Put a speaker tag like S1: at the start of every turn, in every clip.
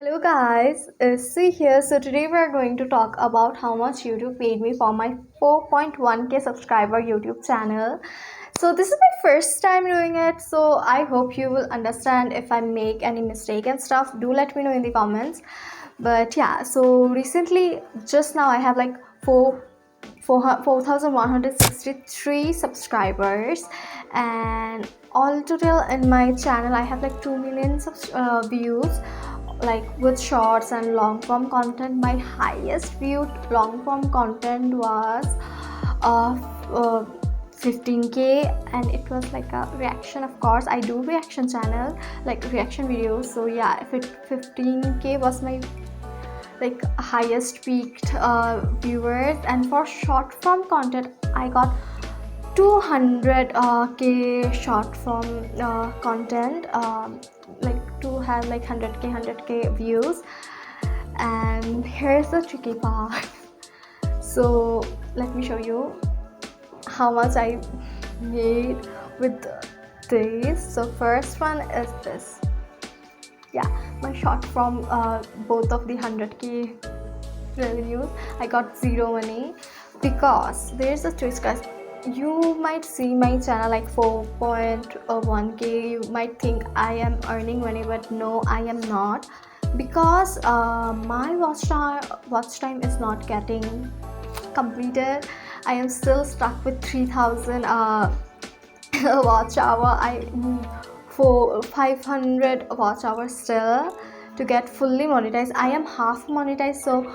S1: Hello guys, see here. So today we are going to talk about how much YouTube paid me for my 4.1k subscriber YouTube channel. So this is my first time doing it, so I hope you will understand if I make any mistake and stuff. Do let me know in the comments. But yeah, so recently, just now I have like 4,163 subscribers, and all total in my channel I have like 2 million views, like with shorts and long form content. My highest viewed long form content was uh, uh 15k, and it was like a reaction. Of course I do reaction channel, like reaction videos. So yeah, if it 15k was my like highest peaked viewers. And for short form content I got 200k short form content, like to have like 100k views. And here's the tricky part. So let me show you how much I made with this. So first one is this. Yeah, my short form, both of the 100k revenues, I got zero money, because there's a twist, guys. You might see my channel like 4.1k, you might think I am earning money, but no, I am not, because my watch time is not getting completed. I am still stuck with 3000 watch hour. I for 500 watch hours still to get fully monetized. I am half monetized, so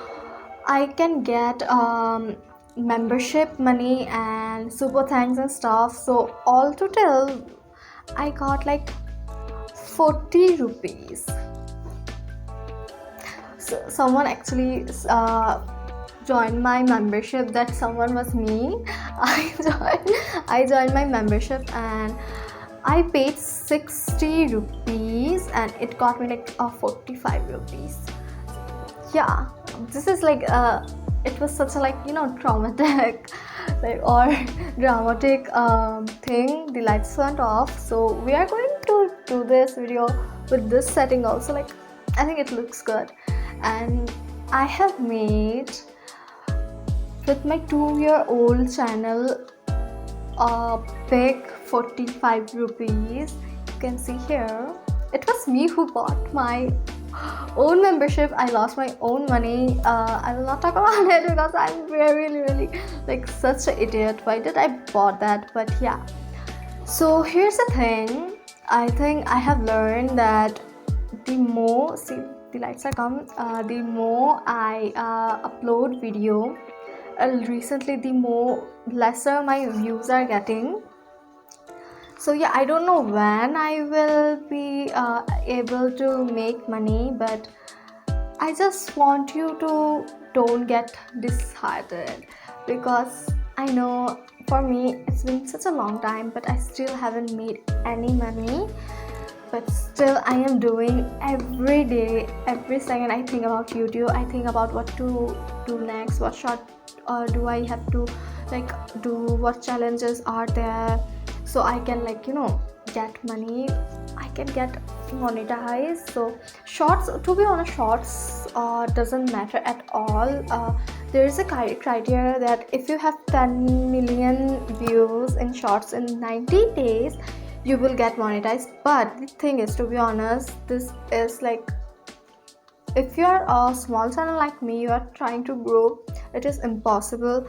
S1: I can get membership money and super thanks and stuff. So all total I got like 40 rupees. So someone actually joined my membership. That someone was me. I joined my membership, and I paid 60 rupees, and it got me like 45 rupees. Yeah, this is like it was such a, like, traumatic like or dramatic thing. The lights went off, so we are going to do this video with this setting also. Like, I think it looks good, and I have made with my 2-year-old channel a big 45 rupees. You can see here, it was me who bought my own membership. I lost my own money. I will not talk about it because I'm really like such an idiot. Why did I bought that? But yeah, so here's the thing. I think I have learned that the more, see, the lights are come, the more I upload video recently, the more lesser my views are getting. So yeah, I don't know when I will be able to make money, but I just want you to don't get disheartened, because I know for me it's been such a long time, but I still haven't made any money. But still I am doing every day, every second. I think about YouTube. I think about what to do next, what shot do I have to like do, what challenges are there, so I can, like, get money, I can get monetized. So shorts, to be honest, shorts doesn't matter at all. There is a criteria that if you have 10 million views in shorts in 90 days, you will get monetized. But the thing is, to be honest, this is like, if you are a small channel like me, you are trying to grow, it is impossible.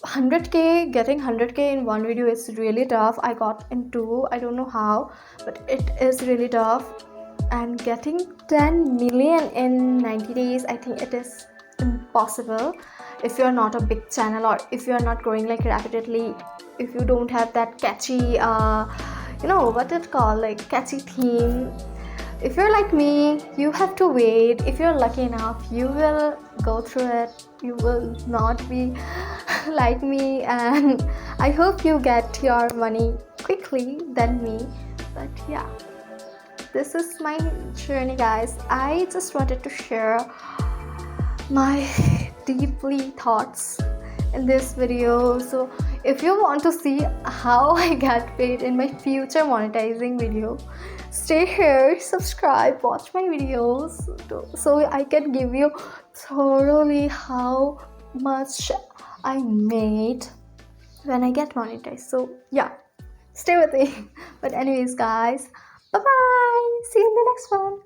S1: 100k, getting 100k in one video is really tough. I got in two, I don't know how, but it is really tough. And getting 10 million in 90 days, I think it is impossible if you're not a big channel, or if you're not growing like rapidly, if you don't have that catchy what it called, like catchy theme. If you're like me, you have to wait. If you're lucky enough, you will go through it. You will not be like me, and I hope you get your money quickly than me. But yeah, this is my journey, guys. I just wanted to share my deeply thoughts in this video. So if you want to see how I get paid in my future monetizing video, stay here, subscribe, watch my videos, so I can give you thoroughly how much I made when I get monetized. So yeah, stay with me. But anyways guys, bye bye, see you in the next one.